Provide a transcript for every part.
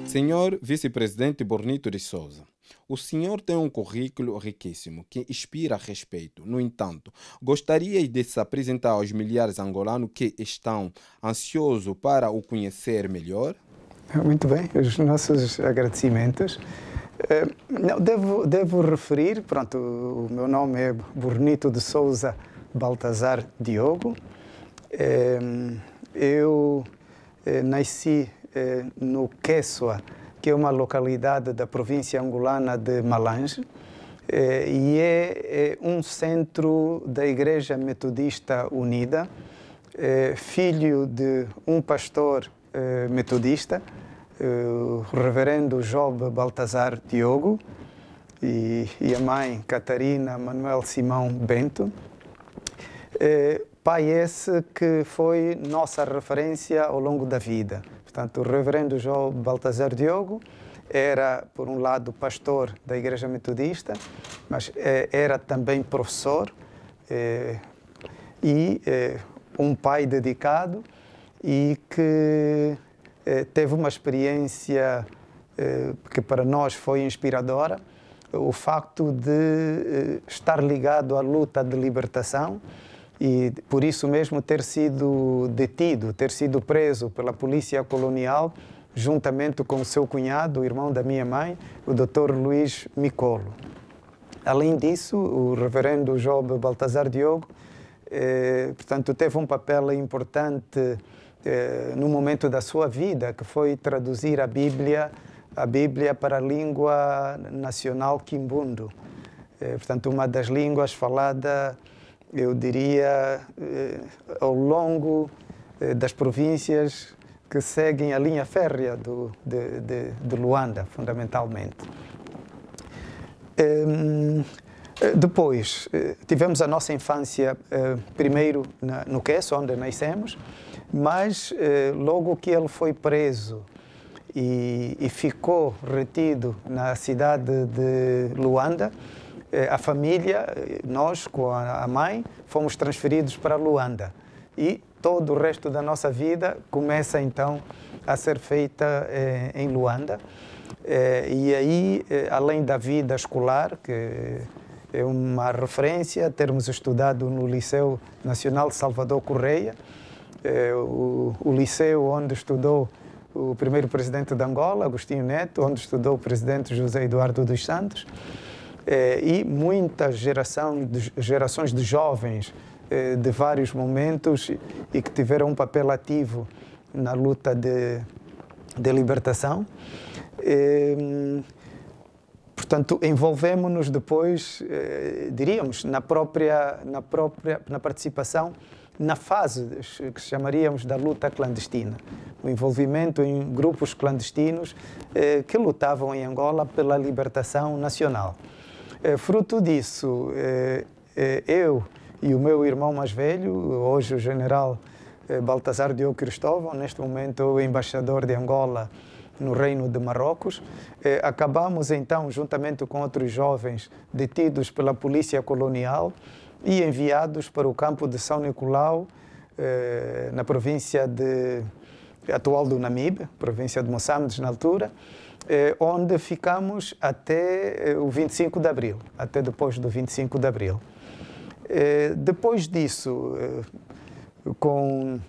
Senhor Vice-Presidente Bornito de Souza, o senhor tem um currículo riquíssimo que inspira respeito. No entanto, gostaria de se apresentar aos milhares angolanos que estão ansiosos para o conhecer melhor? Muito bem, os nossos agradecimentos. Não, devo referir, pronto, o meu nome é Bornito de Souza Baltazar Diogo. Eu nasci no Quechua, que é uma localidade da província angolana de Malange, e é um centro da Igreja Metodista Unida, filho de um pastor metodista, o reverendo Job Baltazar Diogo, e a mãe Catarina Manuel Simão Bento. Pai esse que foi nossa referência ao longo da vida. Portanto, o reverendo Job Baltazar Diogo era, por um lado, pastor da Igreja Metodista, mas era também professor e um pai dedicado e que teve uma experiência que para nós foi inspiradora, o facto de estar ligado à luta de libertação e por isso mesmo ter sido detido, ter sido preso pela polícia colonial, juntamente com o seu cunhado, o irmão da minha mãe, o Dr. Luís Micolo. Além disso, o reverendo Job Baltazar Diogo, portanto, teve um papel importante no momento da sua vida, que foi traduzir a Bíblia para a língua nacional quimbundo. Portanto, uma das línguas falada, eu diria, ao longo das províncias que seguem a linha férrea de Luanda, fundamentalmente. Depois, tivemos a nossa infância primeiro no Quechua, onde nascemos, mas logo que ele foi preso e ficou retido na cidade de Luanda, a família, nós com a mãe, fomos transferidos para Luanda. E todo o resto da nossa vida começa então a ser feita em Luanda. E aí, além da vida escolar, que é uma referência, termos estudado no Liceu Nacional Salvador Correia, o liceu onde estudou o primeiro presidente de Angola, Agostinho Neto, onde estudou o presidente José Eduardo dos Santos, e muitas gerações de jovens de vários momentos e que tiveram um papel ativo na luta de libertação. Portanto, envolvemos-nos depois, diríamos, na participação na fase que chamaríamos da luta clandestina, o envolvimento em grupos clandestinos que lutavam em Angola pela libertação nacional. Fruto disso, eu e o meu irmão mais velho, hoje o general Baltazar Diogo Cristóvão, neste momento o embaixador de Angola no Reino de Marrocos, acabamos então, juntamente com outros jovens detidos pela polícia colonial e enviados para o campo de São Nicolau, na província atual do Namibe, província de Moçambique na altura, onde ficamos até o 25 de Abril, até depois do 25 de Abril. Depois disso, com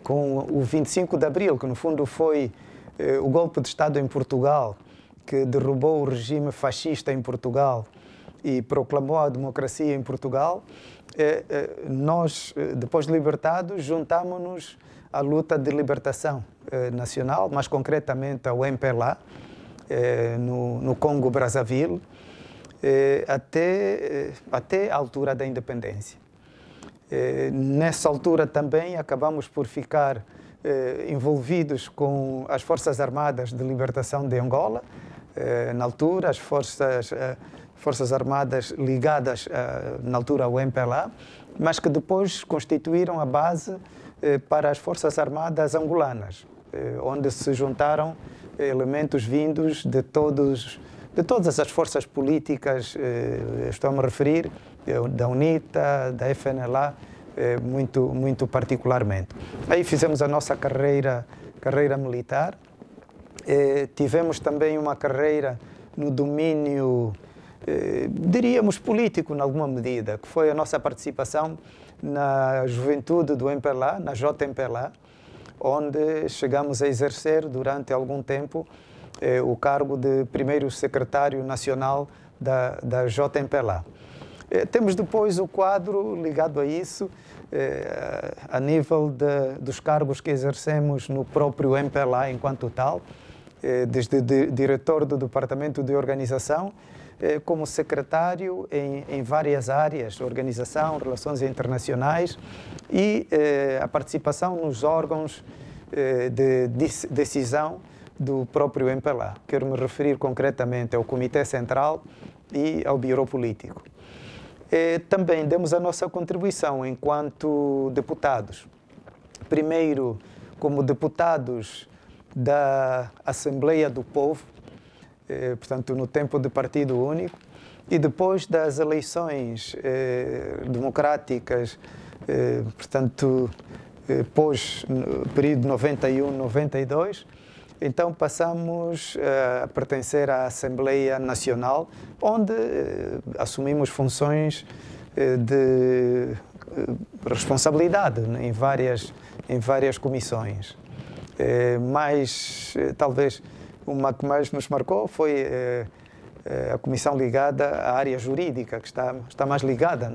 o 25 de Abril, que no fundo foi o golpe de Estado em Portugal, que derrubou o regime fascista em Portugal e proclamou a democracia em Portugal, nós, depois de libertados, juntámos-nos à luta de libertação nacional, mais concretamente ao MPLA, no Congo-Brazzaville, até a altura da independência. Nessa altura também acabamos por ficar envolvidos com as Forças Armadas de Libertação de Angola, na altura as Forças Armadas ligadas na altura ao MPLA, mas que depois constituíram a base para as Forças Armadas angolanas, onde se juntaram elementos vindos de todas as forças políticas, estou a me referir, da UNITA, da FNLA, muito particularmente. Aí fizemos a nossa carreira militar Tivemos também uma carreira no domínio, diríamos, político, em alguma medida, que foi a nossa participação na juventude do MPLA, na JMPLA, onde chegamos a exercer durante algum tempo o cargo de primeiro secretário nacional da JMPLA. Temos depois o quadro ligado a isso, a nível dos cargos que exercemos no próprio MPLA enquanto tal, desde diretor do Departamento de Organização, como secretário em várias áreas, organização, relações internacionais e a participação nos órgãos de decisão do próprio MPLA. Quero me referir concretamente ao Comitê Central e ao Bureau Político. Também demos a nossa contribuição enquanto deputados. Primeiro, como deputados da Assembleia do Povo, portanto, no tempo de Partido Único, e depois das eleições democráticas, portanto, pós período 91-92, então passamos a pertencer à Assembleia Nacional, onde assumimos funções de responsabilidade em várias comissões. Mas talvez uma que mais nos marcou foi a comissão ligada à área jurídica, que está mais ligada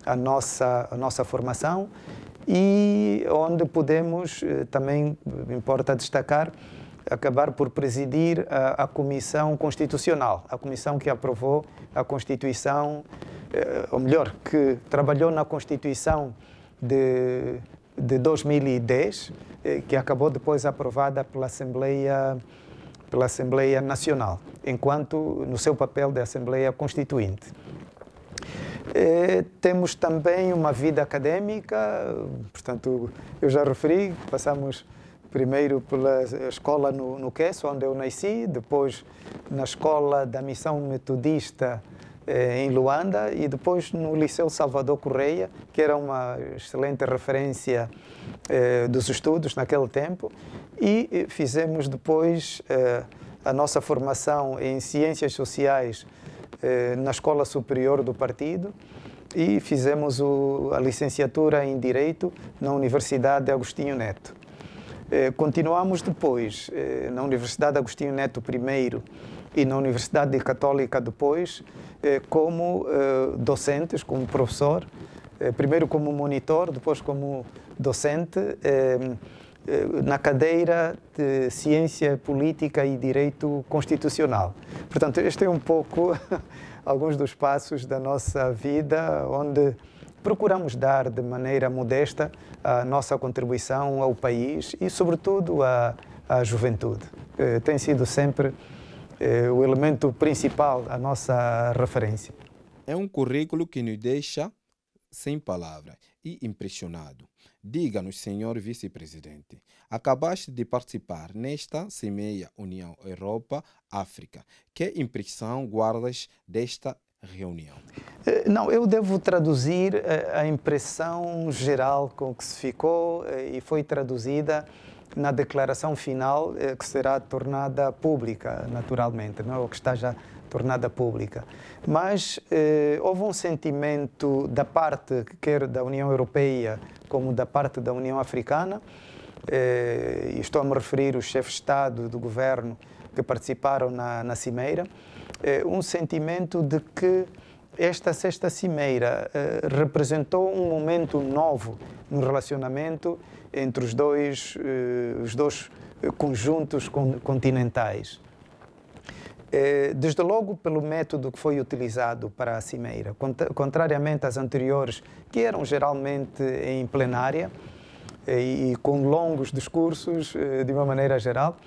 à nossa formação, e onde podemos, também importa destacar, acabar por presidir a Comissão Constitucional, a comissão que aprovou a Constituição, ou melhor, que trabalhou na Constituição de 2010, que acabou depois aprovada pela Assembleia Nacional, enquanto no seu papel de Assembleia Constituinte. Temos também uma vida académica, portanto, eu já referi, passamos primeiro pela escola no Queço, onde eu nasci, depois na escola da Missão Metodista em Luanda e depois no Liceu Salvador Correia, que era uma excelente referência dos estudos naquele tempo, e fizemos depois a nossa formação em Ciências Sociais na Escola Superior do Partido e fizemos a licenciatura em Direito na Universidade Agostinho Neto. Continuamos depois na Universidade Agostinho Neto primeiro e na Universidade Católica depois como docentes, como professor, primeiro como monitor, depois como docente na cadeira de Ciência Política e Direito Constitucional. Portanto, este é um pouco alguns dos passos da nossa vida, onde procuramos dar de maneira modesta a nossa contribuição ao país e, sobretudo, à juventude. Tem sido sempre o elemento principal, a nossa referência. É um currículo que nos deixa sem palavras e impressionado. Diga-nos, senhor vice-presidente, acabaste de participar nesta Cimeira União Europa-África. Que impressão guardas desta reunião? Não, eu devo traduzir a impressão geral com que se ficou e foi traduzida na declaração final que será tornada pública, naturalmente, não é? Ou que está já tornada pública. Mas houve um sentimento da parte, quer da União Europeia como da parte da União Africana, e estou a me referir aos chefes de Estado e do Governo que participaram na Cimeira, um sentimento de que esta sexta Cimeira representou um momento novo no relacionamento entre os dois conjuntos continentais. Desde logo pelo método que foi utilizado para a Cimeira, contrariamente às anteriores, que eram geralmente em plenária e com longos discursos de uma maneira geral,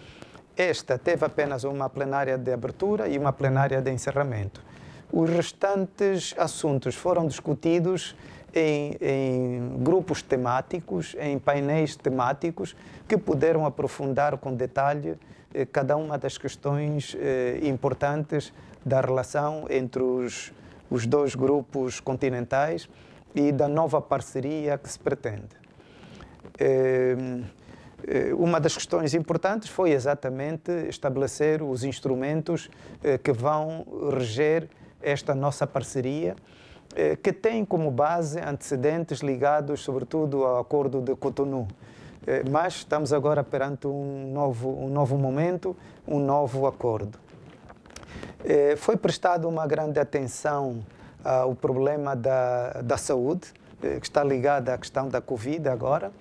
esta teve apenas uma plenária de abertura e uma plenária de encerramento. Os restantes assuntos foram discutidos em grupos temáticos, em painéis temáticos, que puderam aprofundar com detalhe cada uma das questões importantes da relação entre os dois grupos continentais e da nova parceria que se pretende. Uma das questões importantes foi exatamente estabelecer os instrumentos que vão reger esta nossa parceria, que tem como base antecedentes ligados, sobretudo, ao Acordo de Cotonou. Mas estamos agora perante um novo momento, um novo acordo. Foi prestada uma grande atenção ao problema da saúde, que está ligado à questão da Covid agora,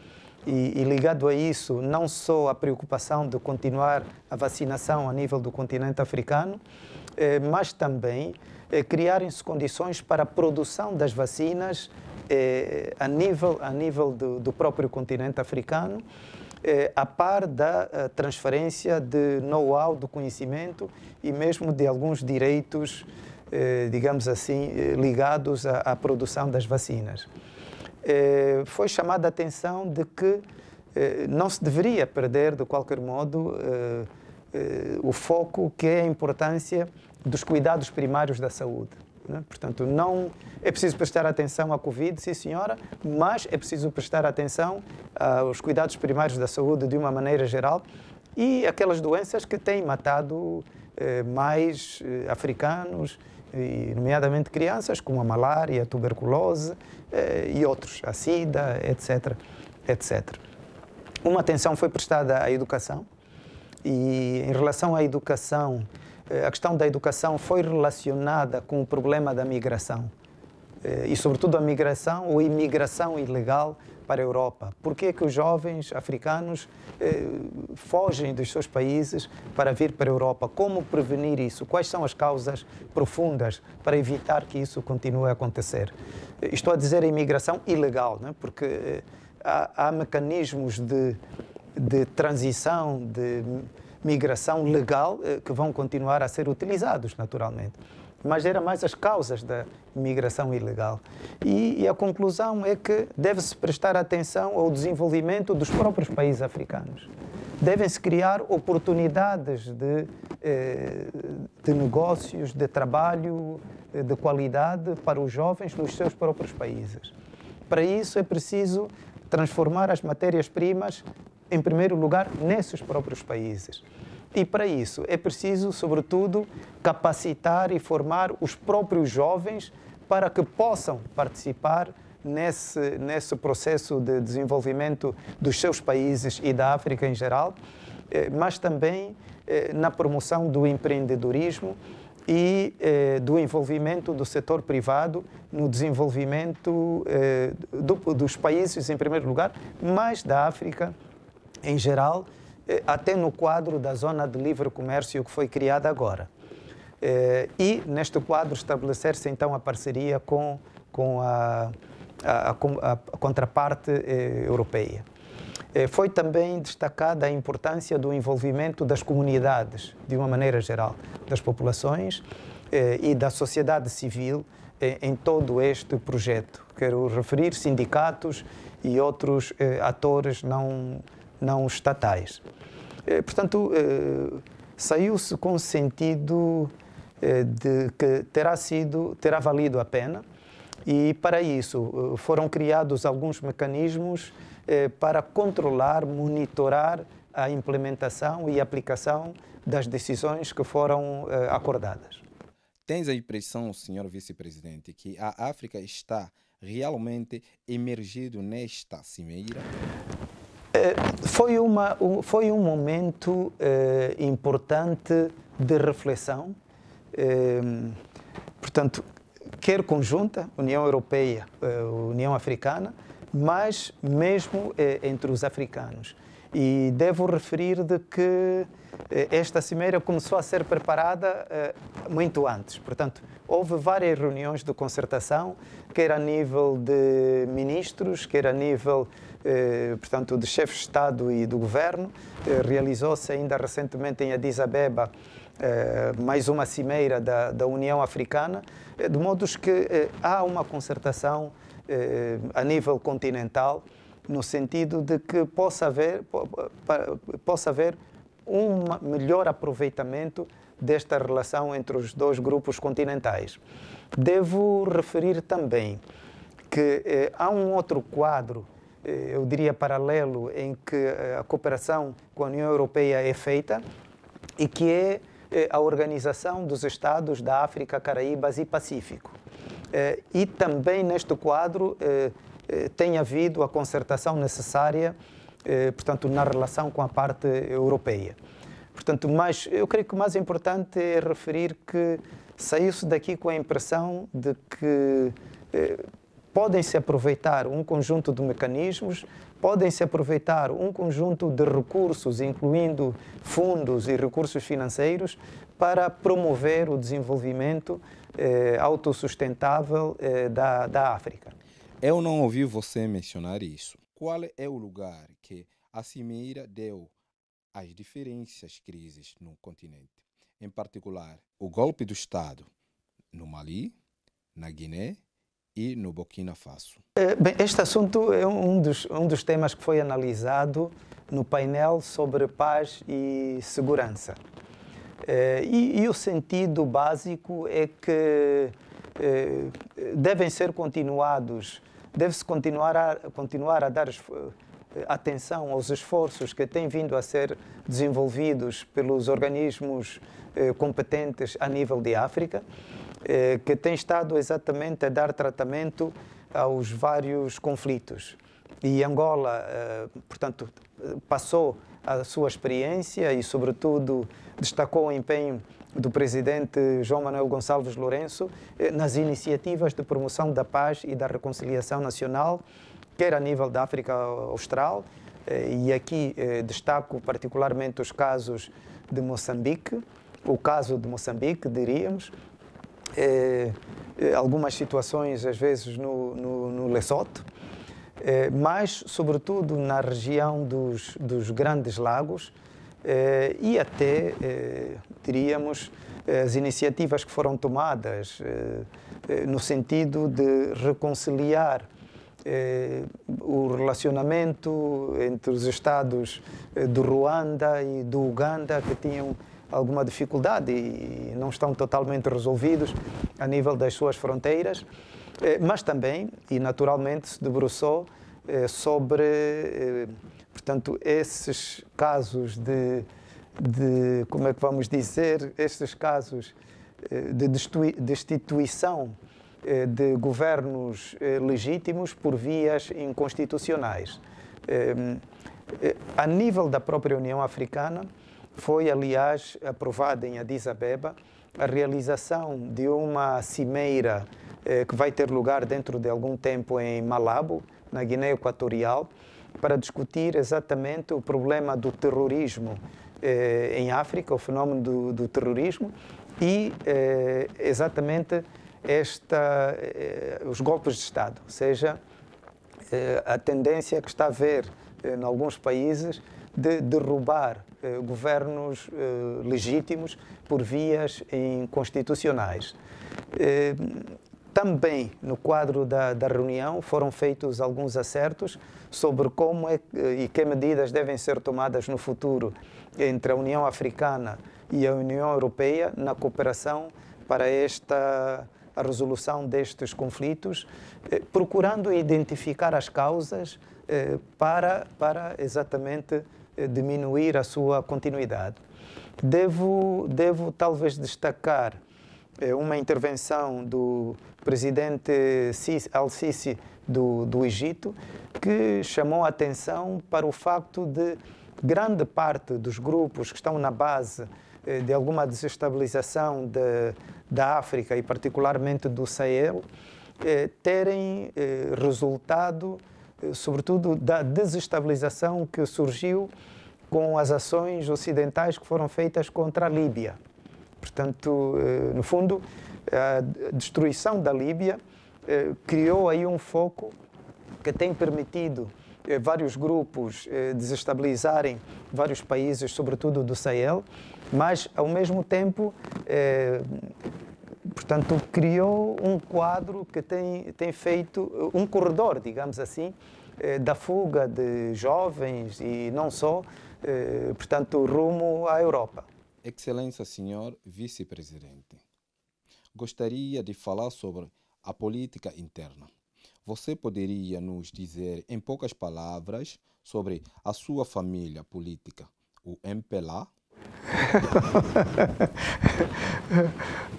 e ligado a isso, não só a preocupação de continuar a vacinação a nível do continente africano, mas também criarem-se condições para a produção das vacinas a nível do próprio continente africano, a par da transferência de know-how, do conhecimento e mesmo de alguns direitos, digamos assim, ligados à produção das vacinas. Foi chamada a atenção de que não se deveria perder, de qualquer modo, o foco que é a importância dos cuidados primários da saúde. Né? Portanto, não é preciso prestar atenção à Covid, sim senhora, mas é preciso prestar atenção aos cuidados primários da saúde de uma maneira geral e aquelas doenças que têm matado mais africanos, e, nomeadamente crianças, como a malária, a tuberculose e outros, a sida, etc, etc. Uma atenção foi prestada à educação e, em relação à educação, a questão da educação foi relacionada com o problema da migração e, sobretudo, a migração ou imigração ilegal para a Europa. Por que é que os jovens africanos fogem dos seus países para vir para a Europa? Como prevenir isso? Quais são as causas profundas para evitar que isso continue a acontecer? Estou a dizer a imigração ilegal, né? Porque há mecanismos de transição, de migração legal que vão continuar a ser utilizados, naturalmente. Mas era mais as causas da migração ilegal. E a conclusão é que deve-se prestar atenção ao desenvolvimento dos próprios países africanos. Devem-se criar oportunidades de negócios, de trabalho de qualidade para os jovens nos seus próprios países. Para isso é preciso transformar as matérias-primas, em primeiro lugar, nesses próprios países. E para isso é preciso, sobretudo, capacitar e formar os próprios jovens para que possam participar nesse processo de desenvolvimento dos seus países e da África em geral, mas também na promoção do empreendedorismo e do envolvimento do setor privado no desenvolvimento dos países, em primeiro lugar, mas da África em geral, até no quadro da Zona de Livre Comércio que foi criada agora. E, neste quadro, estabelecer-se, então, a parceria com a contraparte europeia. Foi também destacada a importância do envolvimento das comunidades, de uma maneira geral, das populações e da sociedade civil em todo este projeto. Quero referir sindicatos e outros atores não estatais. Portanto, saiu-se com o sentido de que terá valido a pena e, para isso, foram criados alguns mecanismos para controlar, monitorar a implementação e aplicação das decisões que foram acordadas. Tens a impressão, Sr. Vice-Presidente, que a África está realmente emergindo nesta cimeira? Foi um momento importante de reflexão, portanto, quer conjunta, União Europeia, União Africana, mas mesmo entre os africanos. E devo referir de que esta cimeira começou a ser preparada muito antes. Portanto, houve várias reuniões de concertação, quer a nível de ministros, quer a nível portanto, de chefes de Estado e do Governo. Realizou-se ainda recentemente em Addis Abeba mais uma cimeira da União Africana, de modo que há uma concertação a nível continental, no sentido de que possa haver um melhor aproveitamento desta relação entre os dois grupos continentais. Devo referir também que há um outro quadro eu diria, paralelo em que a cooperação com a União Europeia é feita e que é a Organização dos Estados da África, Caraíbas e Pacífico. E também neste quadro tem havido a concertação necessária, portanto, na relação com a parte europeia. Portanto, mas eu creio que o mais importante é referir que saiu-se daqui com a impressão de que podem-se aproveitar um conjunto de mecanismos, podem-se aproveitar um conjunto de recursos, incluindo fundos e recursos financeiros, para promover o desenvolvimento autossustentável da África. Eu não ouvi você mencionar isso. Qual é o lugar que a Cimeira deu às diferentes crises no continente? Em particular, o golpe do Estado no Mali, na Guiné e no Burkina Faso. Bem, este assunto é um dos temas que foi analisado no painel sobre paz e segurança. E o sentido básico é que deve-se continuar a dar atenção aos esforços que têm vindo a ser desenvolvidos pelos organismos competentes a nível de África, que têm estado exatamente a dar tratamento aos vários conflitos. E Angola, portanto, passou a sua experiência e, sobretudo, destacou o empenho do presidente João Manuel Gonçalves Lourenço nas iniciativas de promoção da paz e da reconciliação nacional, quer a nível da África Austral, e aqui destaco particularmente os casos de Moçambique, o caso de Moçambique, diríamos, algumas situações, às vezes, no Lesoto, mas, sobretudo, na região dos Grandes Lagos e até, diríamos, as iniciativas que foram tomadas no sentido de reconciliar o relacionamento entre os estados do Ruanda e do Uganda, que tinham alguma dificuldade e não estão totalmente resolvidos a nível das suas fronteiras, mas também, e naturalmente, se debruçou sobre, portanto, esses casos como é que vamos dizer, esses casos de destituição de governos legítimos por vias inconstitucionais. A nível da própria União Africana, foi, aliás, aprovada em Addis Abeba a realização de uma cimeira que vai ter lugar dentro de algum tempo em Malabo, na Guiné Equatorial, para discutir exatamente o problema do terrorismo em África, o fenómeno do terrorismo e exatamente os golpes de Estado, ou seja, a tendência que está a haver em alguns países de derrubar governos legítimos por vias inconstitucionais. Também, no quadro da reunião, foram feitos alguns acertos sobre como e que medidas devem ser tomadas no futuro entre a União Africana e a União Europeia na cooperação para a resolução destes conflitos, procurando identificar as causas para exatamente diminuir a sua continuidade. Devo talvez destacar uma intervenção do presidente Al-Sisi do Egito, que chamou a atenção para o facto de grande parte dos grupos que estão na base de alguma desestabilização da África e particularmente do Sahel terem resultado, sobretudo, da desestabilização que surgiu com as ações ocidentais que foram feitas contra a Líbia. Portanto, no fundo, a destruição da Líbia criou aí um foco que tem permitido vários grupos desestabilizarem vários países, sobretudo do Sahel, mas, ao mesmo tempo, portanto, criou um quadro que tem feito um corredor, digamos assim, da fuga de jovens e não só, portanto, rumo à Europa. Excelência, senhor vice-presidente, gostaria de falar sobre a política interna. você poderia nos dizer, em poucas palavras, sobre a sua família política, o MPLA?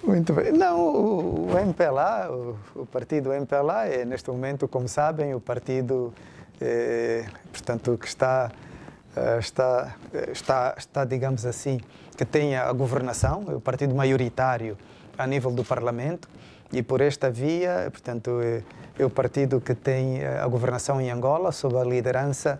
Muito bem. Não, o MPLA, o partido MPLA é, neste momento, como sabem, o partido, portanto, que está, digamos assim, que tem a governação, é o partido maioritário a nível do Parlamento, e por esta via, portanto, é o partido que tem a governação em Angola, sob a liderança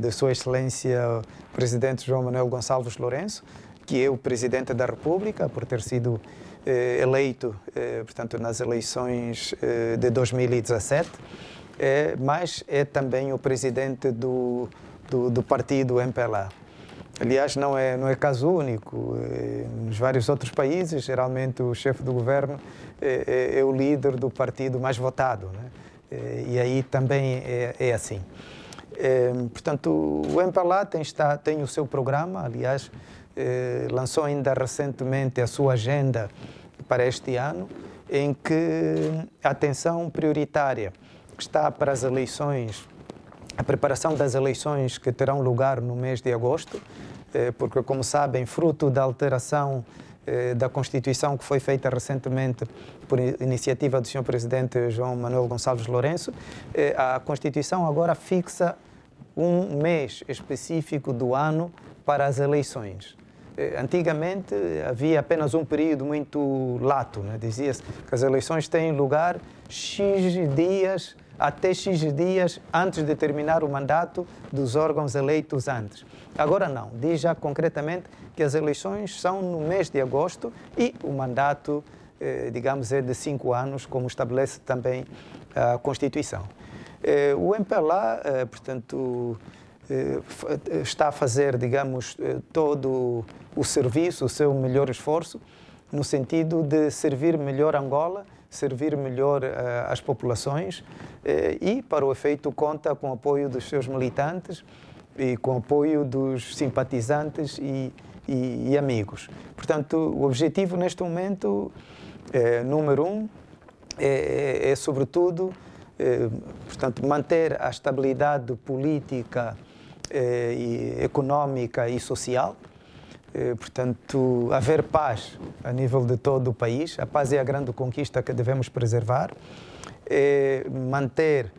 de Sua Excelência o Presidente João Manuel Gonçalves Lourenço, que é o Presidente da República, por ter sido eleito, portanto, nas eleições de 2017, mas é também o Presidente do partido MPLA. Aliás, não é caso único. Nos vários outros países, geralmente o chefe do governo é o líder do partido mais votado, né? E aí também é assim. Portanto, o MPLA tem o seu programa, aliás, lançou ainda recentemente a sua agenda para este ano, em que a atenção prioritária está para as eleições, a preparação das eleições que terão lugar no mês de agosto, porque, como sabem, fruto da alteração da Constituição que foi feita recentemente por iniciativa do Sr. Presidente João Manuel Gonçalves Lourenço, a Constituição agora fixa um mês específico do ano para as eleições. Antigamente havia apenas um período muito lato, né? Dizia-se que as eleições têm lugar até X dias antes de terminar o mandato dos órgãos eleitos antes. Agora não, diz já concretamente que as eleições são no mês de agosto e o mandato, digamos, é de 5 anos, como estabelece também a Constituição. O MPLA, portanto, está a fazer, digamos, todo o serviço, o seu melhor esforço, no sentido de servir melhor Angola, servir melhor as populações e, para o efeito, conta com o apoio dos seus militantes e com o apoio dos simpatizantes e amigos. Portanto, o objetivo neste momento, número 1, é sobretudo, portanto, manter a estabilidade política, económica e social. Portanto, haver paz a nível de todo o país. A paz é a grande conquista que devemos preservar. Manter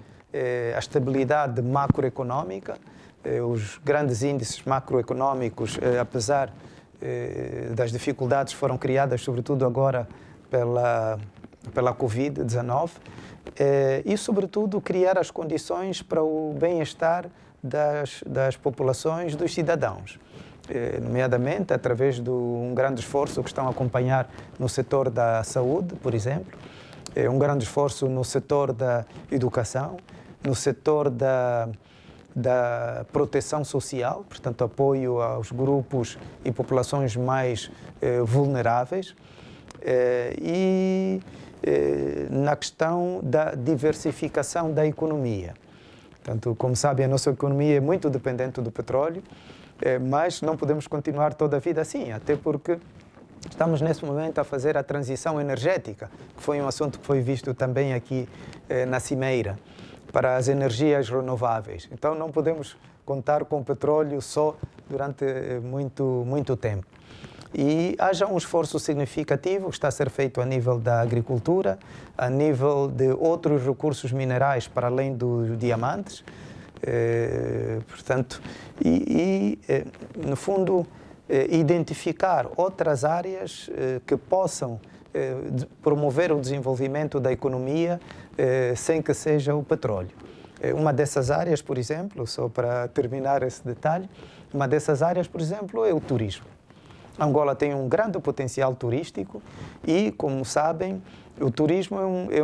a estabilidade macroeconómica. Os grandes índices macroeconómicos, apesar das dificuldades, foram criadas sobretudo agora pela Covid-19 e, sobretudo, criar as condições para o bem-estar das populações, dos cidadãos, nomeadamente através de um grande esforço que estão a acompanhar no setor da saúde, por exemplo, um grande esforço no setor da educação, no setor da proteção social, portanto, apoio aos grupos e populações mais vulneráveis, e na questão da diversificação da economia. Portanto, como sabem, a nossa economia é muito dependente do petróleo, mas não podemos continuar toda a vida assim, até porque estamos nesse momento a fazer a transição energética, que foi um assunto que foi visto também aqui na Cimeira, para as energias renováveis. Então não podemos contar com petróleo só durante muito tempo. E haja um esforço significativo que está a ser feito a nível da agricultura, a nível de outros recursos minerais para além dos diamantes, portanto, no fundo, identificar outras áreas que possam promover o desenvolvimento da economia sem que seja o petróleo. Uma dessas áreas, por exemplo, só para terminar esse detalhe, uma dessas áreas, por exemplo, é o turismo. Angola tem um grande potencial turístico e, como sabem, o turismo é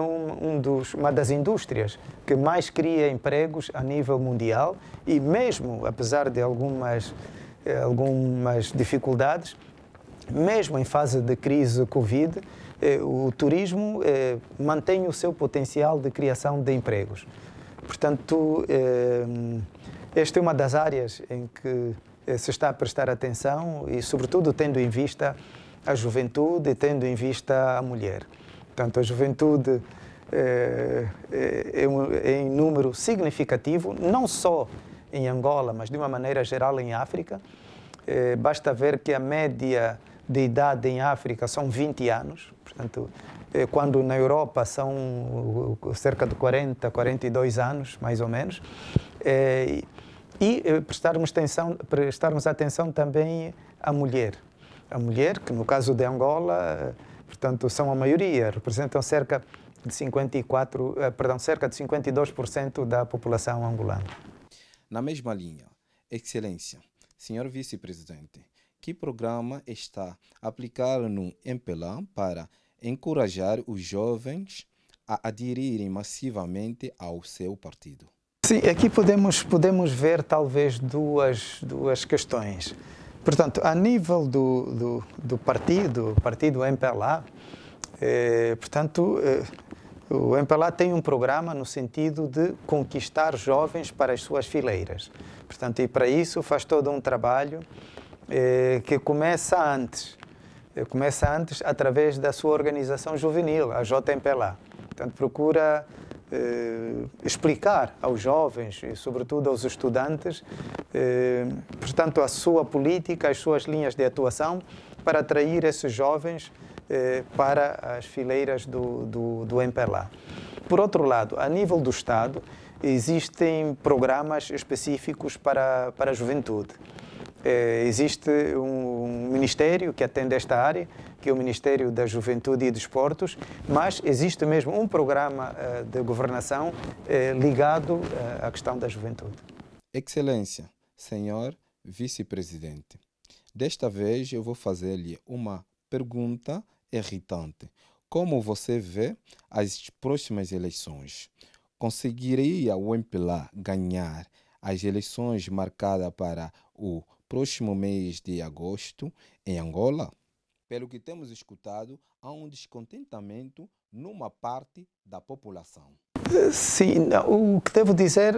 uma das indústrias que mais cria empregos a nível mundial e mesmo, apesar de algumas dificuldades, mesmo em fase de crise Covid, o turismo mantém o seu potencial de criação de empregos. Portanto, esta é uma das áreas em que se está a prestar atenção e, sobretudo, tendo em vista a juventude e tendo em vista a mulher. Portanto, a juventude em número significativo, não só em Angola, mas de uma maneira geral em África. Basta ver que a média de idade em África são 20 anos, portanto, quando na Europa são cerca de 40, 42 anos, mais ou menos. E prestarmos atenção também à mulher. A mulher, que no caso de Angola, portanto, são a maioria, representam cerca de 52% da população angolana. Na mesma linha, Excelência, Senhor Vice-Presidente, que programa está a aplicar no MPLA para encorajar os jovens a aderirem massivamente ao seu partido? Sim, aqui podemos ver talvez duas questões. Portanto, a nível do partido MPLA, o MPLA tem um programa no sentido de conquistar jovens para as suas fileiras. Portanto, e para isso faz todo um trabalho que começa antes através da sua organização juvenil, a JMPLA. Portanto, procura explicar aos jovens e, sobretudo, aos estudantes, portanto, a sua política, as suas linhas de atuação para atrair esses jovens para as fileiras do MPLA. Por outro lado, a nível do Estado, existem programas específicos para a juventude. Existe um ministério que atende esta área, que é o Ministério da Juventude e Desportos, mas existe mesmo um programa de governação ligado à questão da juventude. Excelência, Senhor Vice-Presidente, desta vez eu vou fazer-lhe uma pergunta irritante. Como você vê as próximas eleições? Conseguiria o MPLA ganhar as eleições marcadas para o próximo mês de agosto em Angola? Pelo que temos escutado, há um descontentamento numa parte da população. Sim, o que devo dizer,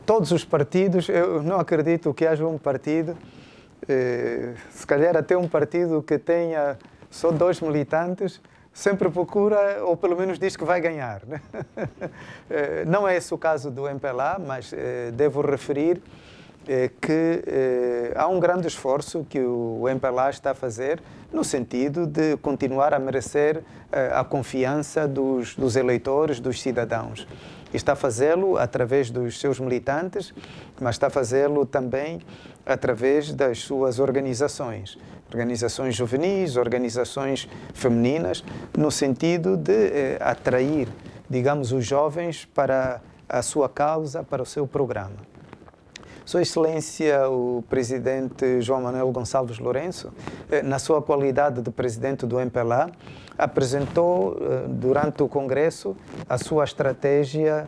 todos os partidos, eu não acredito que haja um partido, se calhar até um partido que tenha só 2 militantes, sempre procura, ou pelo menos diz que vai ganhar, né? Não é esse o caso do MPLA, mas devo referir que há um grande esforço que o MPLA está a fazer no sentido de continuar a merecer a confiança dos eleitores, dos cidadãos. E está a fazê-lo através dos seus militantes, mas está a fazê-lo também através das suas organizações juvenis, organizações femininas, no sentido de atrair, digamos, os jovens para a sua causa, para o seu programa. Sua Excelência, o Presidente João Manuel Gonçalves Lourenço, na sua qualidade de Presidente do MPLA, apresentou durante o Congresso a sua estratégia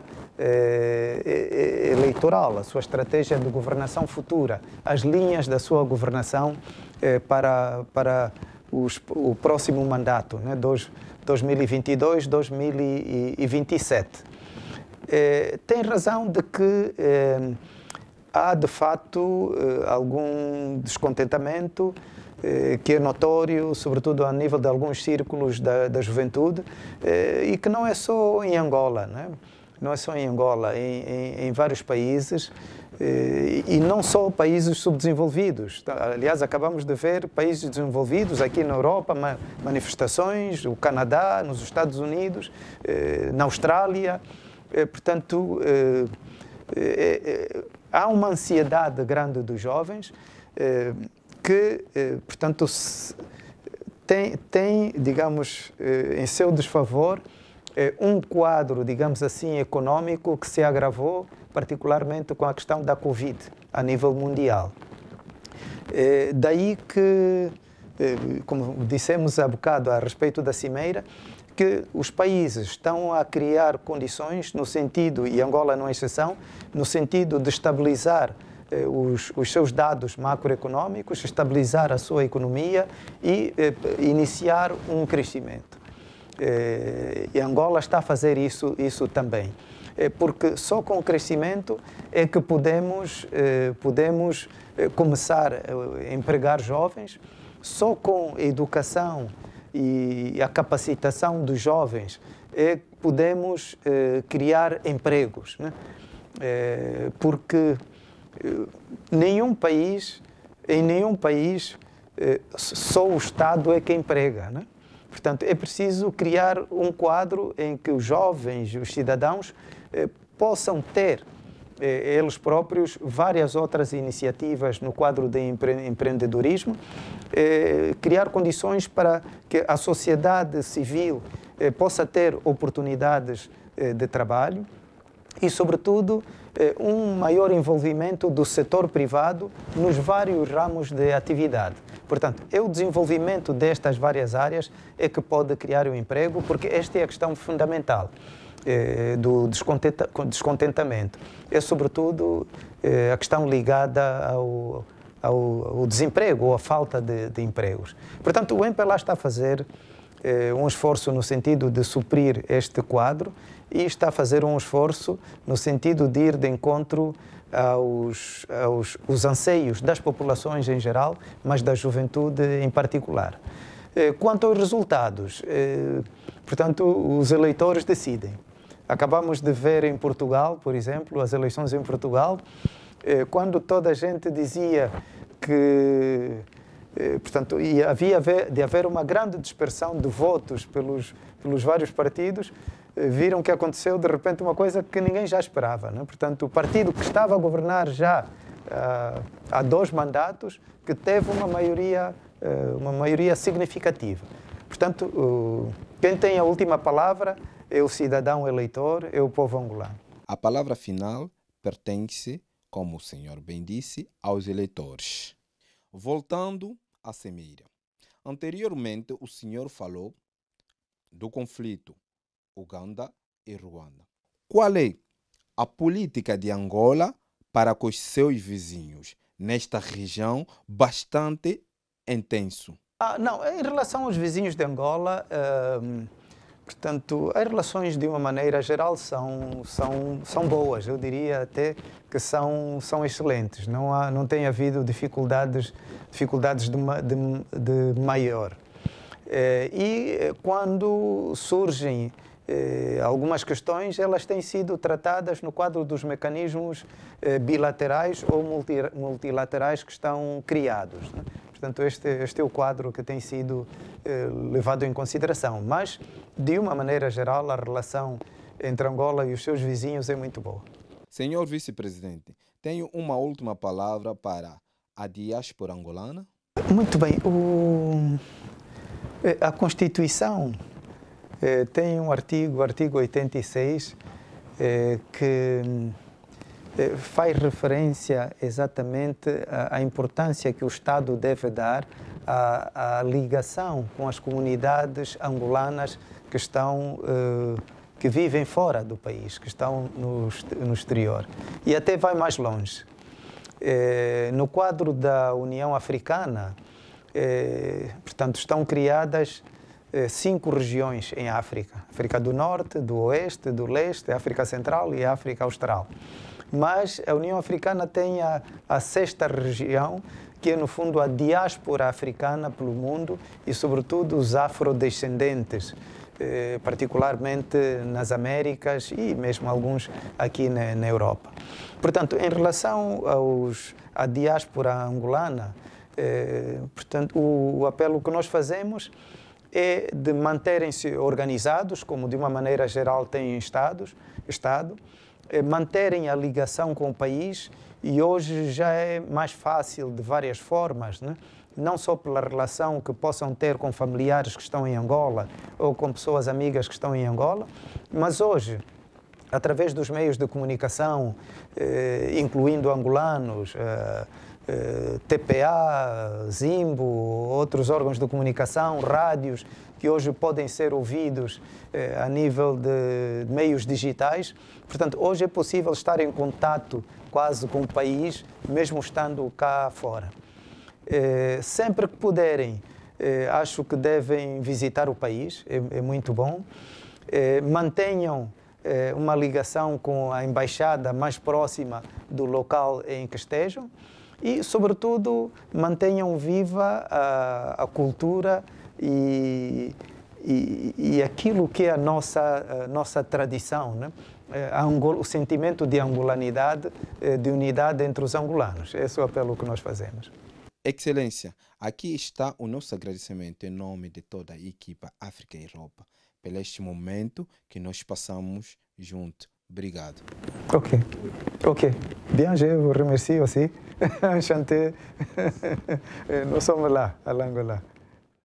eleitoral, a sua estratégia de governação futura, as linhas da sua governação para o próximo mandato, né, 2022-2027. Tem razão de que há, de fato, algum descontentamento que é notório, sobretudo a nível de alguns círculos da juventude, e que não é só em Angola, né? Não é só em Angola, em vários países, e não só países subdesenvolvidos. Aliás, acabamos de ver países desenvolvidos aqui na Europa, manifestações, o Canadá, nos Estados Unidos, na Austrália. Portanto, há uma ansiedade grande dos jovens que, portanto, tem, digamos, em seu desfavor, um quadro, digamos assim, econômico que se agravou, particularmente com a questão da Covid, a nível mundial. Daí que, como dissemos há bocado a respeito da Cimeira, que os países estão a criar condições no sentido, e Angola não é exceção, no sentido de estabilizar os seus dados macroeconômicos, estabilizar a sua economia e iniciar um crescimento. E Angola está a fazer isso também. Porque só com o crescimento é que podemos começar a empregar jovens, só com a educação e a capacitação dos jovens é que podemos criar empregos, né? Porque em nenhum país só o Estado é que emprega, né? Portanto, é preciso criar um quadro em que os jovens, os cidadãos, possam ter eles próprios várias outras iniciativas no quadro de empreendedorismo, criar condições para que a sociedade civil possa ter oportunidades de trabalho e, sobretudo, um maior envolvimento do setor privado nos vários ramos de atividade. Portanto, é o desenvolvimento destas várias áreas é que pode criar o emprego, porque esta é a questão fundamental do descontentamento. É, sobretudo, a questão ligada ao desemprego ou à falta de empregos. Portanto, o MPLA está a fazer um esforço no sentido de suprir este quadro e está a fazer um esforço no sentido de ir de encontro aos anseios das populações em geral, mas da juventude em particular. Quanto aos resultados, portanto, os eleitores decidem. Acabamos de ver em Portugal, por exemplo, as eleições em Portugal, quando toda a gente dizia que, portanto, havia de haver uma grande dispersão de votos pelos vários partidos, viram que aconteceu de repente uma coisa que ninguém já esperava, né? Portanto, o partido que estava a governar já há 2 mandatos, que teve uma maioria significativa. Portanto, quem tem a última palavra é o cidadão eleitor, é o povo angolano. A palavra final pertence, como o senhor bem disse, aos eleitores. Voltando à Semeira. Anteriormente, o senhor falou do conflito Uganda e Ruanda. Qual é a política de Angola para com os seus vizinhos nesta região bastante intenso? Não, em relação aos vizinhos de Angola, portanto, as relações de uma maneira geral são boas, eu diria até que são excelentes, não tem havido dificuldades de maior. E quando surgem algumas questões, elas têm sido tratadas no quadro dos mecanismos bilaterais ou multilaterais que estão criados, né? Portanto, este é o quadro que tem sido levado em consideração. Mas, de uma maneira geral, a relação entre Angola e os seus vizinhos é muito boa. Senhor Vice-Presidente, tenho uma última palavra para a diáspora angolana. Muito bem. A Constituição tem um artigo 86, que faz referência exatamente à importância que o Estado deve dar à ligação com as comunidades angolanas que vivem fora do país, que estão no exterior. E até vai mais longe. No quadro da União Africana, portanto, estão criadas 5 regiões em África. África do Norte, do Oeste, do Leste, África Central e África Austral. Mas a União Africana tem a 6ª região, que é, no fundo, a diáspora africana pelo mundo e, sobretudo, os afrodescendentes, particularmente nas Américas e mesmo alguns aqui na Europa. Portanto, em relação à diáspora angolana, portanto, o apelo que nós fazemos é de manterem-se organizados, como de uma maneira geral têm Estado, manterem a ligação com o país, e hoje já é mais fácil de várias formas, né? Não só pela relação que possam ter com familiares que estão em Angola ou com pessoas amigas que estão em Angola, mas hoje, através dos meios de comunicação, incluindo angolanos, TPA, Zimbo, outros órgãos de comunicação, rádios, que hoje podem ser ouvidos a nível de meios digitais. Portanto, hoje é possível estar em contato quase com o país, mesmo estando cá fora. Sempre que puderem, acho que devem visitar o país, é muito bom. Mantenham uma ligação com a embaixada mais próxima do local em que estejam e, sobretudo, mantenham viva a cultura e e aquilo que é a nossa tradição, né? O sentimento de angolanidade, de unidade entre os angolanos. Esse é o apelo que nós fazemos. Excelência, aqui está o nosso agradecimento em nome de toda a equipa África e Europa, pelo este momento que nós passamos junto. Obrigado. Ok. Bien, je vous remercie aussi. Enchanté. Nous sommes là, à l'Angola.